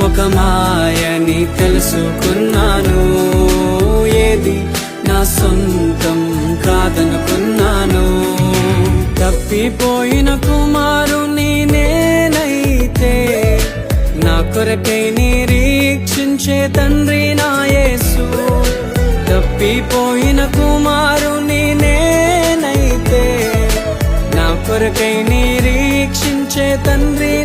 ఒక మాయని తెలుసుకున్నాను. ఏది నా సొంతం కాదనుకున్నాను. తప్పిపోయిన కుమారుని నేనైతే నా కొరకై నిరీక్షించే తండ్రి నా యేసు. తప్పిపోయిన కుమారుని నేనైతే నా కొరకై నిరీక్షించే తండ్రి